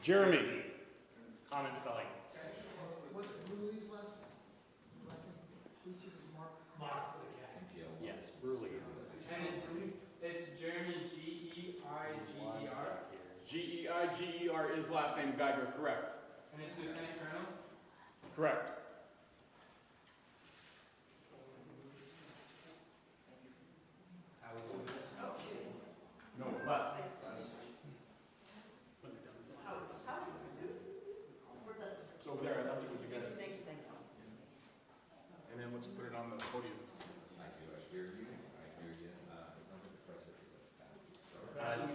Jeremy. Common spelling. What, Ruli's last name? Please choose Mark. Mark. Yes, Bruley. And it's Jeremy, G-E-I-G-E-R. G-E-I-G-E-R is last name Geiger, correct. And it's Lieutenant Colonel. Correct. No, less. It's over there, I left it with you guys. And then let's put it on the podium. It's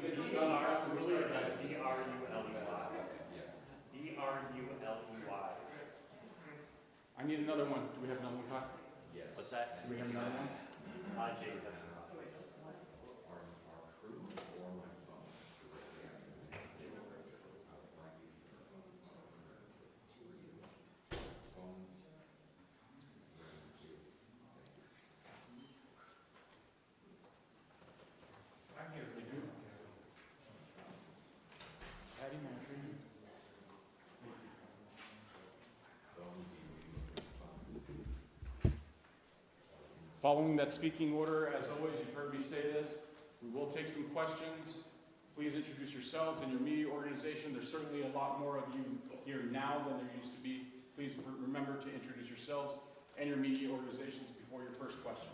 B-R-U-L-E-Y. B-R-U-L-E-Y. I need another one. Do we have another one, Todd? What's that? Do we have another one? Jake has some. I'm here if they do. Patty Mantry. Following that speaking order, as always, you've heard me say this, we will take some questions. Please introduce yourselves and your media organization. There's certainly a lot more of you here now than there used to be. Please remember to introduce yourselves and your media organizations before your first question.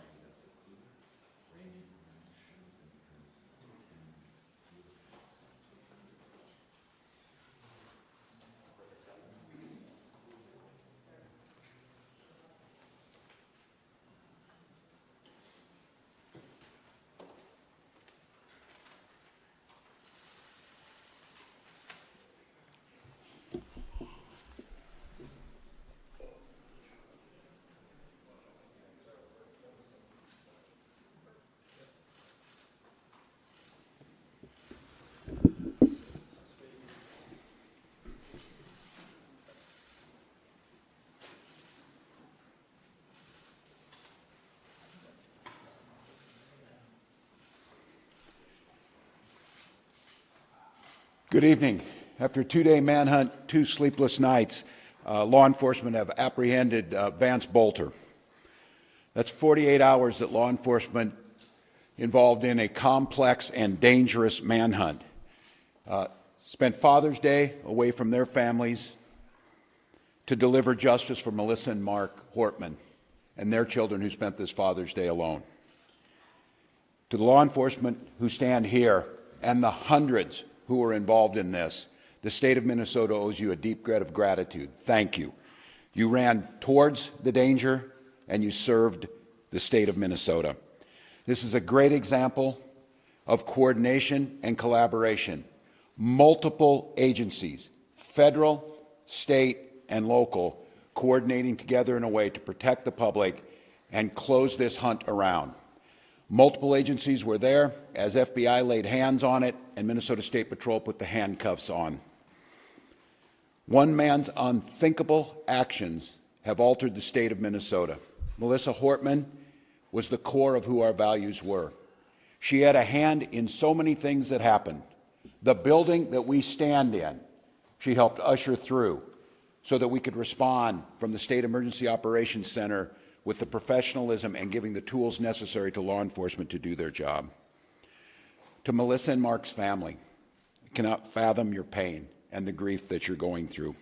Good evening. After a two-day manhunt, 2 sleepless nights, law enforcement have apprehended Vance Boelter. That's 48 hours that law enforcement involved in a complex and dangerous manhunt. Spent Father's Day away from their families to deliver justice for Melissa and Mark Hortman and their children who spent this Father's Day alone. To the law enforcement who stand here and the hundreds who were involved in this, the state of Minnesota owes you a deep debt of gratitude. Thank you. You ran towards the danger and you served the state of Minnesota. This is a great example of coordination and collaboration. Multiple agencies, federal, state, and local, coordinating together in a way to protect the public and close this hunt around. Multiple agencies were there as FBI laid hands on it and Minnesota State Patrol put the handcuffs on. One man's unthinkable actions have altered the state of Minnesota. Melissa Hortman was the core of who our values were. She had a hand in so many things that happened. The building that we stand in, she helped usher through so that we could respond from the State Emergency Operations Center with the professionalism and giving the tools necessary to law enforcement to do their job. To Melissa and Mark's family, I cannot fathom your pain and the grief that you're going through.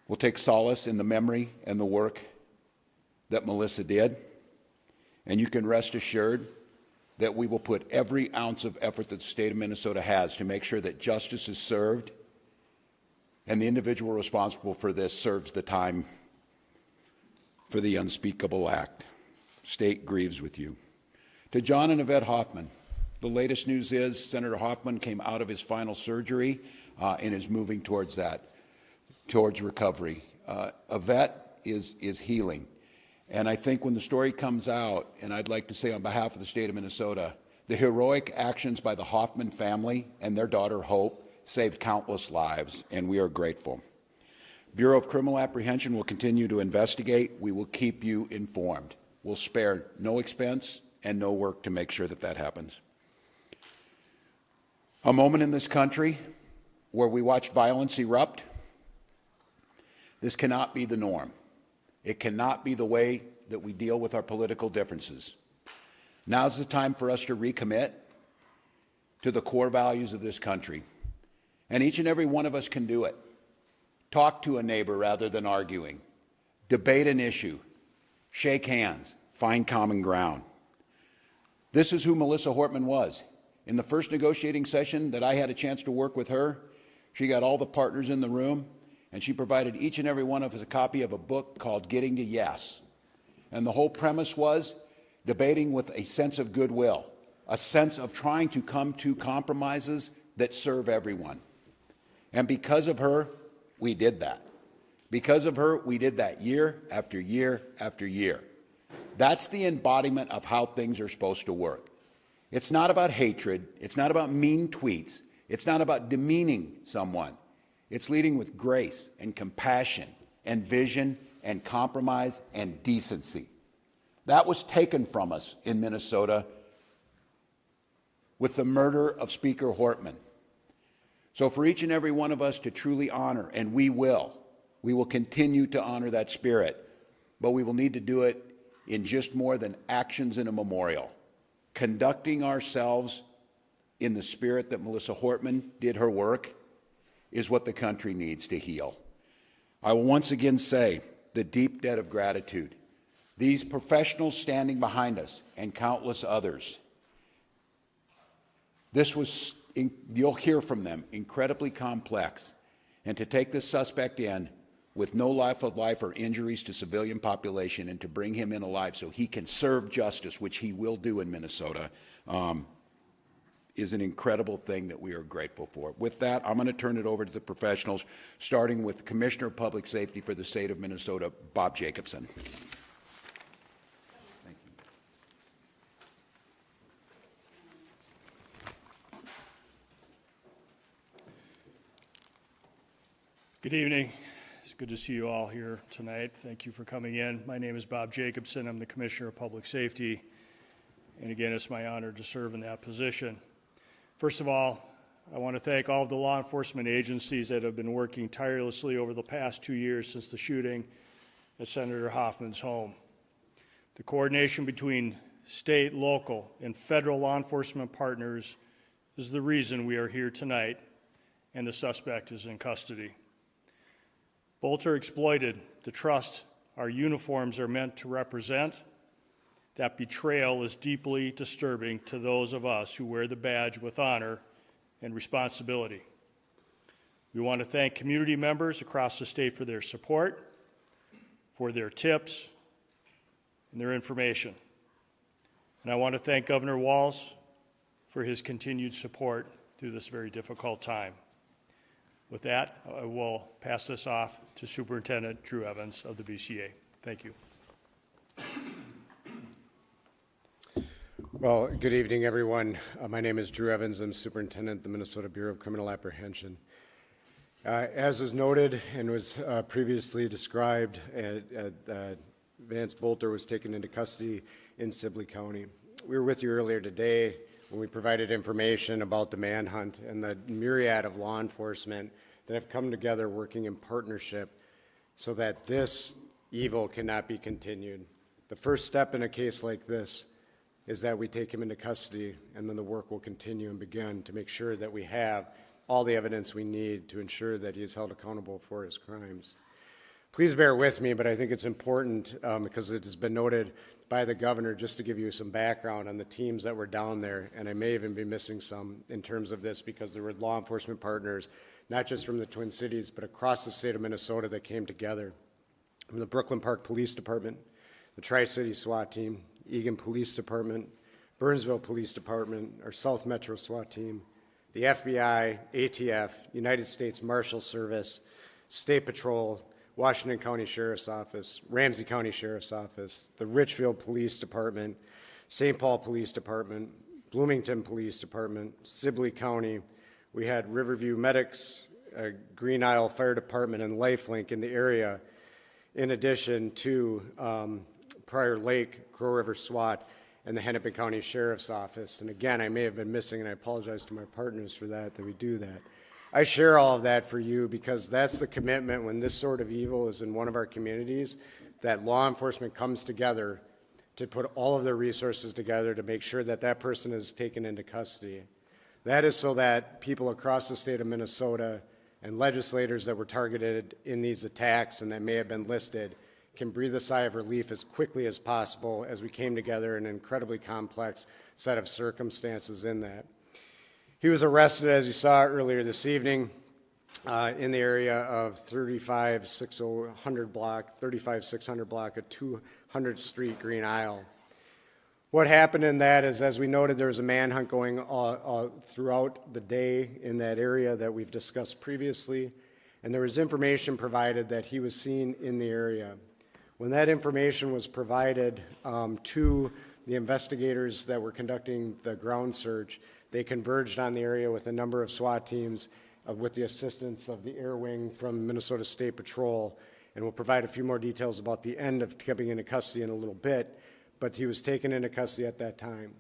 We'll take solace in the memory and the work that Melissa did, and you can rest assured that we will put every ounce of effort that the state of Minnesota has to make sure that justice is served and the individual responsible for this serves the time for the unspeakable act. State grieves with you. To John and Yvette Hoffman, the latest news is Senator Hoffman came out of his final surgery and is moving towards that, towards recovery. Yvette is healing. And I think when the story comes out, and I'd like to say on behalf of the state of Minnesota, the heroic actions by the Hoffman family and their daughter Hope saved countless lives, and we are grateful. Bureau of Criminal Apprehension will continue to investigate. We will keep you informed. We'll spare no expense and no work to make sure that that happens. A moment in this country where we watched violence erupt. This cannot be the norm. It cannot be the way that we deal with our political differences. Now's the time for us to recommit to the core values of this country. And each and every one of us can do it. Talk to a neighbor rather than arguing. Debate an issue. Shake hands. Find common ground. This is who Melissa Hortman was. In the first negotiating session that I had a chance to work with her, she got all the partners in the room, and she provided each and every one of us a copy of a book called Getting to Yes. And the whole premise was debating with a sense of goodwill, a sense of trying to come to compromises that serve everyone. And because of her, we did that. Because of her, we did that year after year after year. That's the embodiment of how things are supposed to work. It's not about hatred. It's not about mean tweets. It's not about demeaning someone. It's leading with grace and compassion and vision and compromise and decency. That was taken from us in Minnesota with the murder of Speaker Hortman. So for each and every one of us to truly honor, and we will continue to honor that spirit, but we will need to do it in just more than actions in a memorial. Conducting ourselves in the spirit that Melissa Hortman did her work is what the country needs to heal. I will once again say the deep debt of gratitude. These professionals standing behind us and countless others. This was, you'll hear from them, incredibly complex. And to take this suspect in with no life of life or injuries to civilian population and to bring him in alive so he can serve justice, which he will do in Minnesota, is an incredible thing that we are grateful for. With that, I'm going to turn it over to the professionals, starting with Commissioner of Public Safety for the state of Minnesota, Bob Jacobson. Thank you. Good evening. It's good to see you all here tonight. Thank you for coming in. My name is Bob Jacobson. I'm the Commissioner of Public Safety. And again, it's my honor to serve in that position. First of all, I want to thank all of the law enforcement agencies that have been working tirelessly over the past 2 years since the shooting at Senator Hoffman's home. The coordination between state, local, and federal law enforcement partners is the reason we are here tonight, and the suspect is in custody. Boelter exploited the trust our uniforms are meant to represent. That betrayal is deeply disturbing to those of us who wear the badge with honor and responsibility. We want to thank community members across the state for their support, for their tips, and their information. And I want to thank Governor Walz for his continued support through this very difficult time. With that, I will pass this off to Superintendent Drew Evans of the BCA. Thank you. Well, good evening, everyone. My name is Drew Evans. I'm Superintendent of the Minnesota Bureau of Criminal Apprehension. As was noted and was previously described, Vance Boelter was taken into custody in Sibley County. We were with you earlier today when we provided information about the manhunt and the myriad of law enforcement that have come together working in partnership so that this evil cannot be continued. The first step in a case like this is that we take him into custody, and then the work will continue and begin to make sure that we have all the evidence we need to ensure that he is held accountable for his crimes. Please bear with me, but I think it's important because it has been noted by the governor, just to give you some background on the teams that were down there, and I may even be missing some in terms of this because there were law enforcement partners, not just from the Twin Cities, but across the state of Minnesota that came together. From the Brooklyn Park Police Department, the Tri-City SWAT Team, Eagan Police Department, Burnsville Police Department, our South Metro SWAT Team, the FBI, ATF, United States Marshal Service, State Patrol, Washington County Sheriff's Office, Ramsey County Sheriff's Office, the Richfield Police Department, St. Paul Police Department, Bloomington Police Department, Sibley County. We had Riverview Medics, Green Isle Fire Department, and LifeLink in the area, in addition to Prior Lake, Crow River SWAT, and the Hennepin County Sheriff's Office. And again, I may have been missing, and I apologize to my partners for that we do that. I share all of that for you because that's the commitment when this sort of evil is in one of our communities, that law enforcement comes together to put all of their resources together to make sure that that person is taken into custody. That is so that people across the state of Minnesota and legislators that were targeted in these attacks and that may have been listed can breathe a sigh of relief as quickly as possible as we came together in an incredibly complex set of circumstances in that. He was arrested, as you saw earlier this evening, in the area of 35600 block of 200th Street, Green Isle. What happened in that is, as we noted, there was a manhunt going throughout the day in that area that we've discussed previously, and there was information provided that he was seen in the area. When that information was provided to the investigators that were conducting the ground search, they converged on the area with a number of SWAT teams with the assistance of the Air Wing from Minnesota State Patrol, and we'll provide a few more details about the end of coming into custody in a little bit, but he was taken into custody at that time.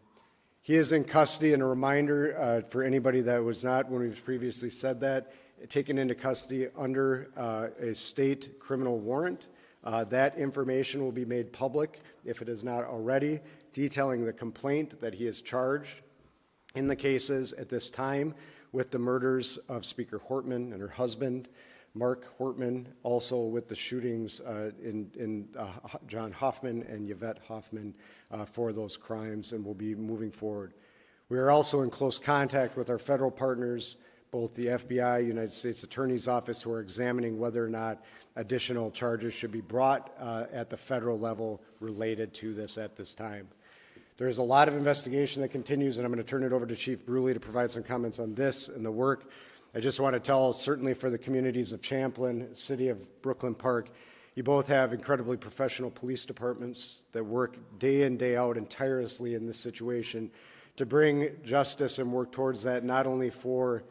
He is in custody, and a reminder for anybody that was not, when we've previously said that, taken into custody under a state criminal warrant. That information will be made public, if it is not already, detailing the complaint that he is charged in the cases at this time with the murders of Speaker Hortman and her husband, Mark Hortman, also with the shootings in John Hoffman and Yvette Hoffman for those crimes, and will be moving forward. We are also in close contact with our federal partners, both the FBI, United States Attorney's Office, who are examining whether or not additional charges should be brought at the federal level related to this at this time. There's a lot of investigation that continues, and I'm going to turn it over to Chief Bruley to provide some comments on this and the work. I just want to tell, certainly for the communities of Champlin, City of Brooklyn Park, you both have incredibly professional police departments that work day in, day out and tirelessly in this situation to bring justice and work towards that, not only for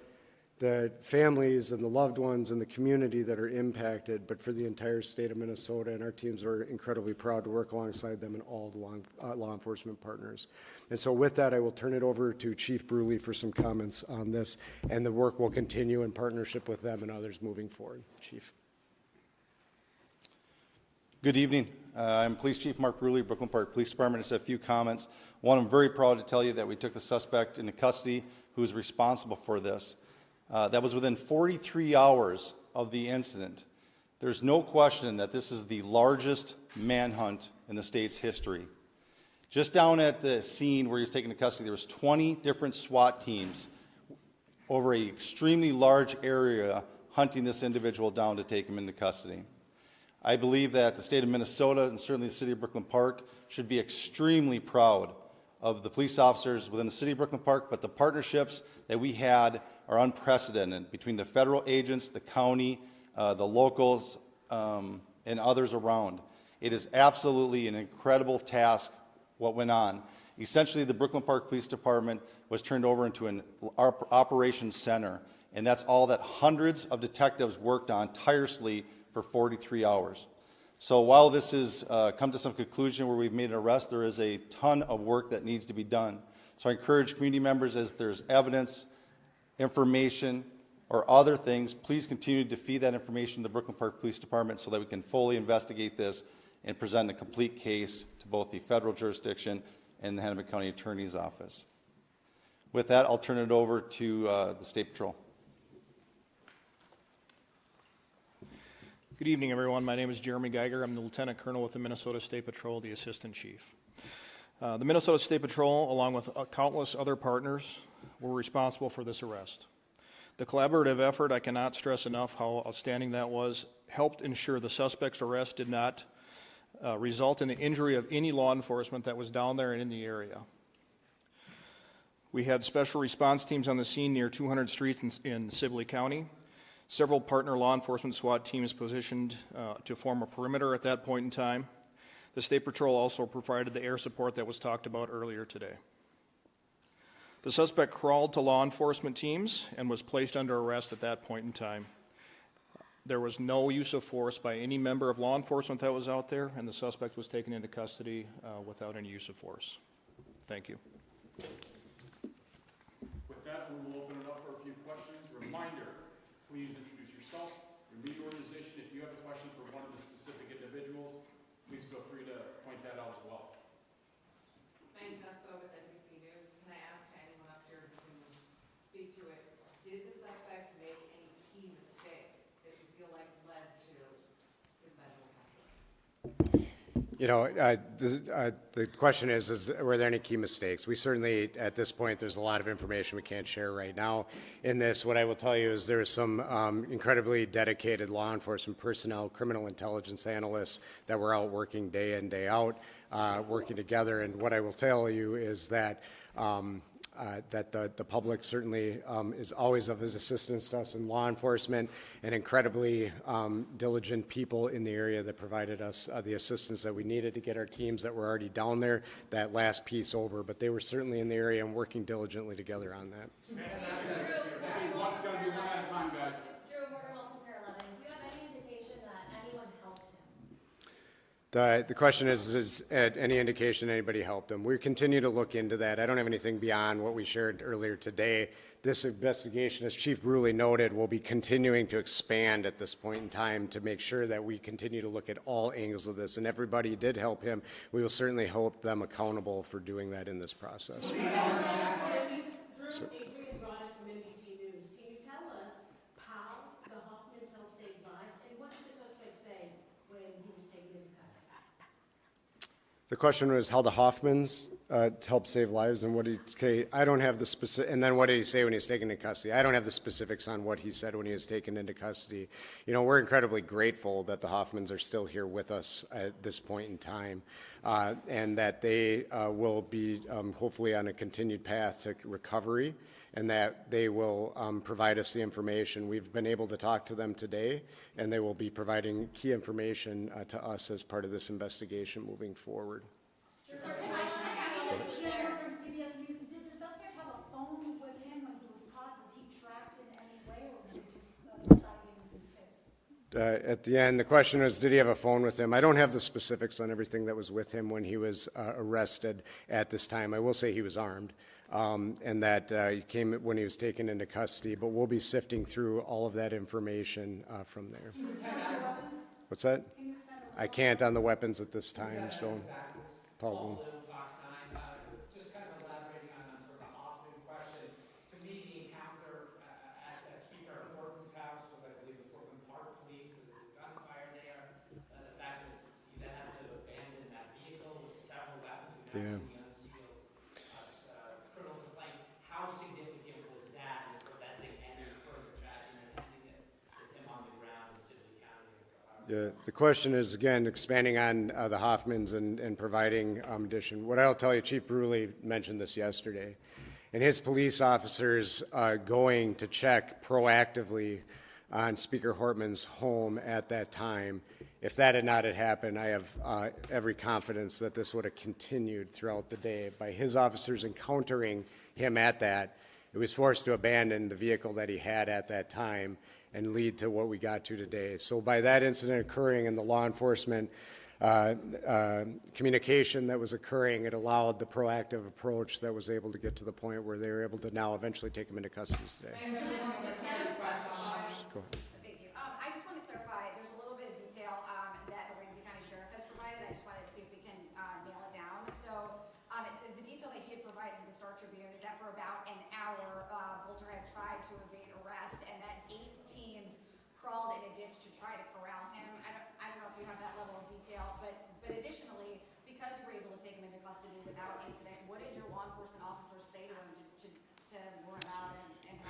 the families and the loved ones and the community that are impacted, but for the entire state of Minnesota, and our teams are incredibly proud to work alongside them and all the law enforcement partners. And so with that, I will turn it over to Chief Bruley for some comments on this, and the work will continue in partnership with them and others moving forward. Chief. Good evening. I'm Police Chief Mark Bruley, Brooklyn Park Police Department. Just a few comments. One, I'm very proud to tell you that we took the suspect into custody who is responsible for this. That was within 43 hours of the incident. There's no question that this is the largest manhunt in the state's history. Just down at the scene where he was taken into custody, there was 20 different SWAT teams over an extremely large area hunting this individual down to take him into custody. I believe that the state of Minnesota and certainly the city of Brooklyn Park should be extremely proud of the police officers within the city of Brooklyn Park, but the partnerships that we had are unprecedented between the federal agents, the county, the locals, and others around. It is absolutely an incredible task what went on. Essentially, the Brooklyn Park Police Department was turned over into an operations center, and that's all that hundreds of detectives worked on tirelessly for 43 hours. So while this has come to some conclusion where we've made an arrest, there is a ton of work that needs to be done. So I encourage community members, if there's evidence, information, or other things, please continue to feed that information to the Brooklyn Park Police Department so that we can fully investigate this and present a complete case to both the federal jurisdiction and the Hennepin County Attorney's Office. With that, I'll turn it over to the State Patrol. Good evening, everyone. My name is Jeremy Geiger. I'm the Lieutenant Colonel with the Minnesota State Patrol, the Assistant Chief. The Minnesota State Patrol, along with countless other partners, were responsible for this arrest. The collaborative effort, I cannot stress enough how outstanding that was, helped ensure the suspect's arrest did not result in the injury of any law enforcement that was down there and in the area. We had special response teams on the scene near 200th Street in Sibley County. Several partner law enforcement SWAT teams positioned to form a perimeter at that point in time. The State Patrol also provided the air support that was talked about earlier today. The suspect crawled to law enforcement teams and was placed under arrest at that point in time. There was no use of force by any member of law enforcement that was out there, and the suspect was taken into custody without any use of force. Thank you. With that, we will open it up for a few questions. Reminder, please introduce yourself, your media organization. If you have a question for one of the specific individuals, please feel free to point that out as well. Vance with NBC News. Can I ask anyone up here who can speak to it, did the suspect make any key mistakes that you feel like has led to his medical capture? You know, the question is were there any key mistakes? We certainly, at this point, there's a lot of information we can't share right now. In this, what I will tell you is there are some incredibly dedicated law enforcement personnel, criminal intelligence analysts that were out working day in, day out, working together. And what I will tell you is that the public certainly is always of assistance to us in law enforcement, and incredibly diligent people in the area that provided us the assistance that we needed to get our teams that were already down there that last piece over. But they were certainly in the area and working diligently together on that. It's got to be one at a time, guys. Drew, Morgan Law from Pier 11. Do you have any indication that anyone helped him? The question is any indication anybody helped him? We continue to look into that. I don't have anything beyond what we shared earlier today. This investigation, as Chief Bruley noted, will be continuing to expand at this point in time to make sure that we continue to look at all angles of this. And everybody who did help him, we will certainly hold them accountable for doing that in this process. Drew, Adrian Broadus from NBC News. Can you tell us how the Hoffmans helped save lives, and what did the suspect say when he was taken into custody? The question was how the Hoffmans helped save lives, and what did he say? I don't have the specific. And then what did he say when he was taken into custody? I don't have the specifics on what he said when he was taken into custody. You know, we're incredibly grateful that the Hoffmans are still here with us at this point in time, and that they will be hopefully on a continued path to recovery, and that they will provide us the information. We've been able to talk to them today, and they will be providing key information to us as part of this investigation moving forward. Sir, can I ask you from CBS News, did the suspect have a phone with him when he was caught? Was he tracked in any way, or was it just sightings and tips? At the end, the question is, did he have a phone with him? I don't have the specifics on everything that was with him when he was arrested at this time. I will say he was armed, and that he came when he was taken into custody, but we'll be sifting through all of that information from there. Can you expand on the weapons? What's that? Can you expand on the I can't on the weapons at this time, so Paul. Just kind of elaborating on sort of the Hoffman question. To me, the encounter at Speaker Horton's house with, I believe, the Portland Park Police, there was a gunfire there. The fact is, you then have to abandon that vehicle with several weapons. We now see the unsealed criminal complaint. How significant was that in preventing any further tragedy and ending it with him on the ground in Sibley County? Yeah, the question is, again, expanding on the Hoffmans and providing addition. What I'll tell you, Chief Bruley mentioned this yesterday, and his police officers going to check proactively on Speaker Hortman's home at that time. If that had not had happened, I have every confidence that this would have continued throughout the day. By his officers encountering him at that, it was forced to abandon the vehicle that he had at that time and lead to what we got to today. So by that incident occurring and the law enforcement communication that was occurring, it allowed the proactive approach that was able to get to the point where they were able to now eventually take him into custody today. Thank you. Thank you. I just want to clarify, there's a little bit of detail that the Ramsey County Sheriff has provided. I just wanted to see if we can nail it down. So the detail that he had provided to the Star Tribune is that for about an hour, Boelter had tried to evade arrest, and that 8 teams crawled in a ditch to try to corral him. I don't know if you have that level of detail, but additionally, because you were able to take him into custody without incident, what did your law enforcement officers say to him to lure him out and have him taken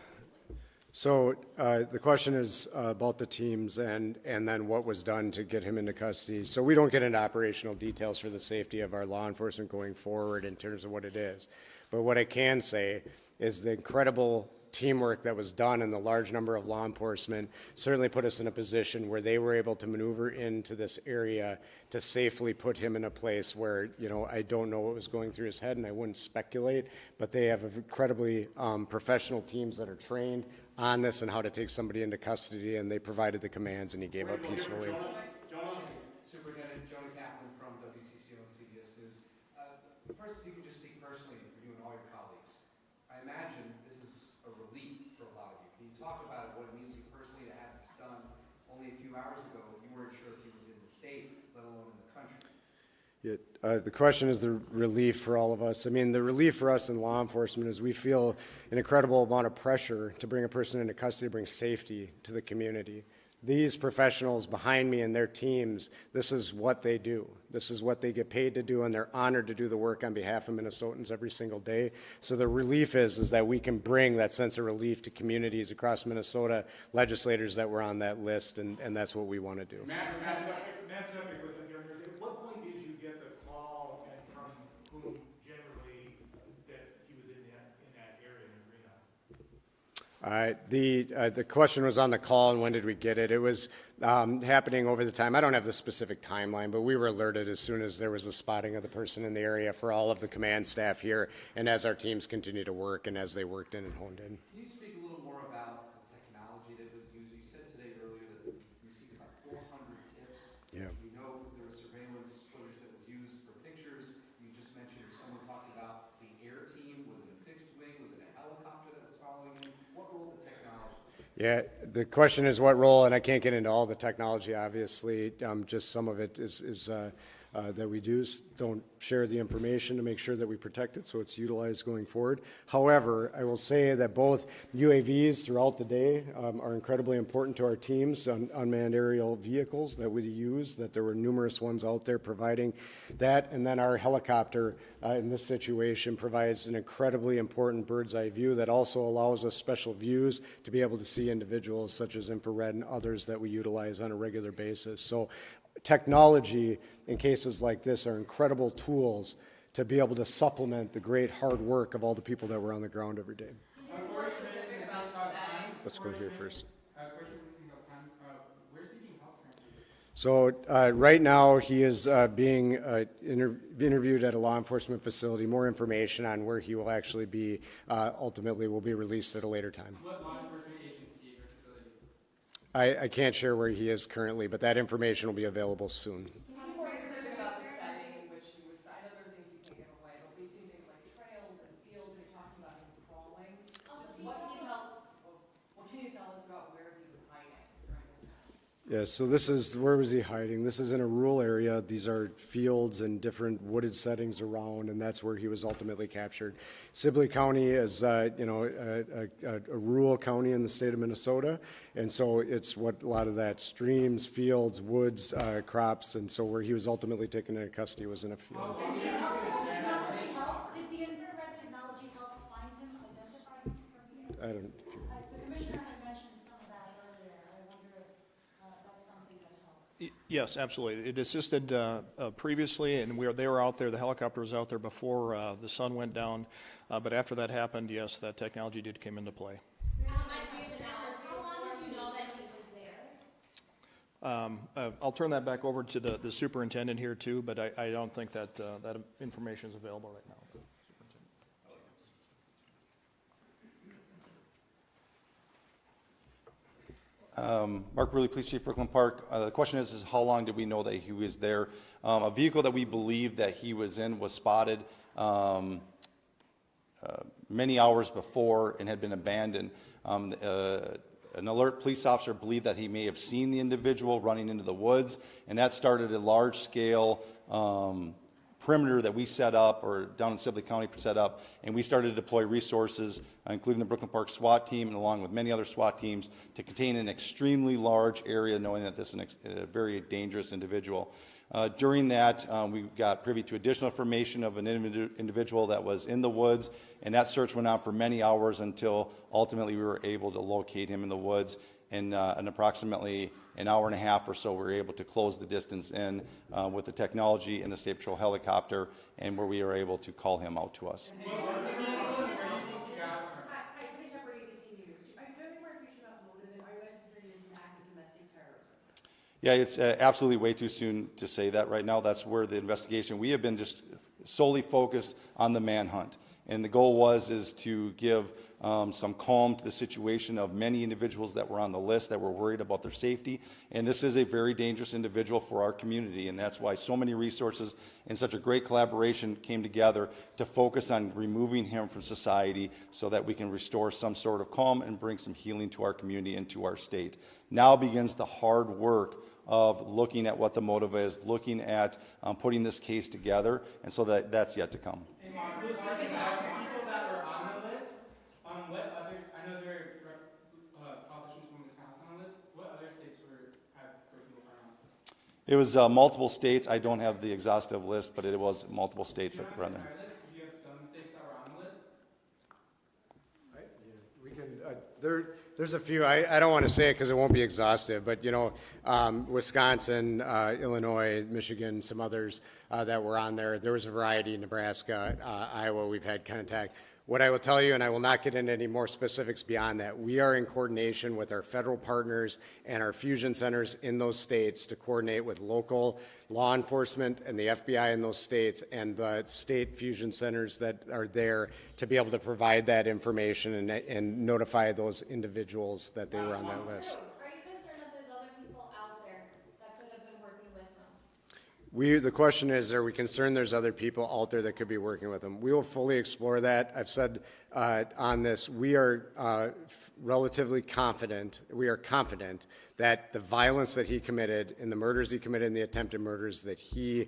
peaceably? So the question is about the teams and then what was done to get him into custody. So we don't get into operational details for the safety of our law enforcement going forward in terms of what it is. But what I can say is the incredible teamwork that was done and the large number of law enforcement certainly put us in a position where they were able to maneuver into this area to safely put him in a place where, you know, I don't know what was going through his head and I wouldn't speculate, but they have incredibly professional teams that are trained on this and how to take somebody into custody, and they provided the commands and he gave up peacefully. Superintendent Jonah Kaplan from WCCO and CBS News. First, if you could just speak personally for you and all your colleagues. I imagine this is a relief for a lot of you. Can you talk about what it means to The question is the relief for all of us. I mean, the relief for us in law enforcement is we feel an incredible amount of pressure to bring a person into custody, to bring safety to the community. These professionals behind me and their teams, this is what they do. This is what they get paid to do, and they're honored to do the work on behalf of Minnesotans every single day. So the relief is that we can bring that sense of relief to communities across Minnesota, legislators that were on that list, and that's what we want to do. Matt's epic with the hearings. At what point did you get the call and from whom generally that he was in that area in the arena? The question was on the call, and when did we get it? It was happening over the time. I don't have the specific timeline, but we were alerted as soon as there was a spotting of the person in the area for all of the command staff here, and as our teams continue to work and as they worked in and honed in. Can you speak a little more about the technology that was used? You said today earlier that you received about 400 tips. Yeah. We know there was surveillance footage that was used for pictures. You just mentioned, or someone talked about the air team. Was it a fixed wing? Was it a helicopter that was following him? What role did technology? Yeah, the question is what role, and I can't get into all the technology, obviously. Just some of it is that we don't share the information to make sure that we protect it, so it's utilized going forward. However, I will say that both UAVs throughout the day are incredibly important to our teams on unmanned aerial vehicles that we use, that there were numerous ones out there providing that, and then our helicopter in this situation provides an incredibly important bird's eye view that also allows us special views to be able to see individuals such as infrared and others that we utilize on a regular basis. So technology in cases like this are incredible tools to be able to supplement the great hard work of all the people that were on the ground every day. Let's go here first. So right now he is being interviewed at a law enforcement facility. More information on where he will actually be ultimately will be released at a later time. What law enforcement agency or facility? I can't share where he is currently, but that information will be available soon. Can you be more specific about the setting in which he was? I know there are things you can't give away, but we've seen things like trails and fields. They're talking about him crawling. What can you tell us about where he was hiding during this time? Yeah, so where was he hiding? This is in a rural area. These are fields and different wooded settings around, and that's where he was ultimately captured. Sibley County is, a rural county in the state of Minnesota, and so it's what a lot of that streams, fields, woods, crops, and so where he was ultimately taken into custody was in a field. Did the infrared technology help find him, identify him from here? I don't. The commissioner had mentioned some of that earlier. I wonder if that's something that helped. Yes, absolutely. It assisted previously, and they were out there. The helicopter was out there before the sun went down. But after that happened, yes, that technology did come into play. How long did you know that he was there? I'll turn that back over to the superintendent here too, but I don't think that that information is available right now. Mark Bruley, Police Chief, Brooklyn Park. The question is how long did we know that he was there? A vehicle that we believed that he was in was spotted many hours before and had been abandoned. An alert police officer believed that he may have seen the individual running into the woods, and that started a large-scale perimeter that we set up, or down in Sibley County set up, and we started to deploy resources, including the Brooklyn Park SWAT team, and along with many other SWAT teams, to contain an extremely large area, knowing that this is a very dangerous individual. During that, we got privy to additional information of an individual that was in the woods, and that search went on for many hours until ultimately we were able to locate him in the woods. In approximately an hour and a half or so, we were able to close the distance in with the technology and the State Patrol helicopter, and where we were able to call him out to us. Hi, Police Shepherd, ABC News. Do you have any more information about the motive? Are you guys considering this an act of domestic terrorism? Yeah, it's absolutely way too soon to say that right now. That's where the investigation, we have been just solely focused on the manhunt. And the goal is to give some calm to the situation of many individuals that were on the list that were worried about their safety. And this is a very dangerous individual for our community, and that's why so many resources and such a great collaboration came together to focus on removing him from society so that we can restore some sort of calm and bring some healing to our community and to our state. Now begins the hard work of looking at what the motive is, looking at putting this case together, and so that's yet to come. And those are the people that were on the list, what other, I know there are politicians from Wisconsin on this, what other states have curriculum on this? It was multiple states. I don't have the exhaustive list, but it was multiple states that were on there. Do you have some states that were on the list? We can, there's a few, I don't want to say it because it won't be exhaustive, but, you know, Wisconsin, Illinois, Michigan, some others that were on there. There was a variety, Nebraska, Iowa, we've had contact. What I will tell you, and I will not get into any more specifics beyond that, we are in coordination with our federal partners and our fusion centers in those states to coordinate with local law enforcement and the FBI in those states and the state fusion centers that are there to be able to provide that information and notify those individuals that they were on that list. Are you concerned that there's other people out there that could have been working with them? The question is, are we concerned there's other people out there that could be working with them? We will fully explore that. I've said on this, we are relatively confident, we are confident that the violence that he committed and the murders he committed and the attempted murders, that he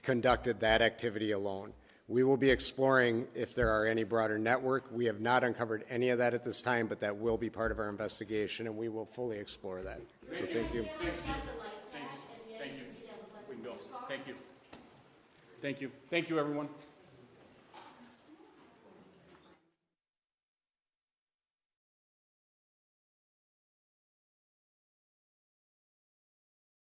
conducted that activity alone. We will be exploring if there are any broader network. We have not uncovered any of that at this time, but that will be part of our investigation, and we will fully explore that. So thank you. Thanks. Thank you. We can go. Thank you. Thank you. Thank you, everyone.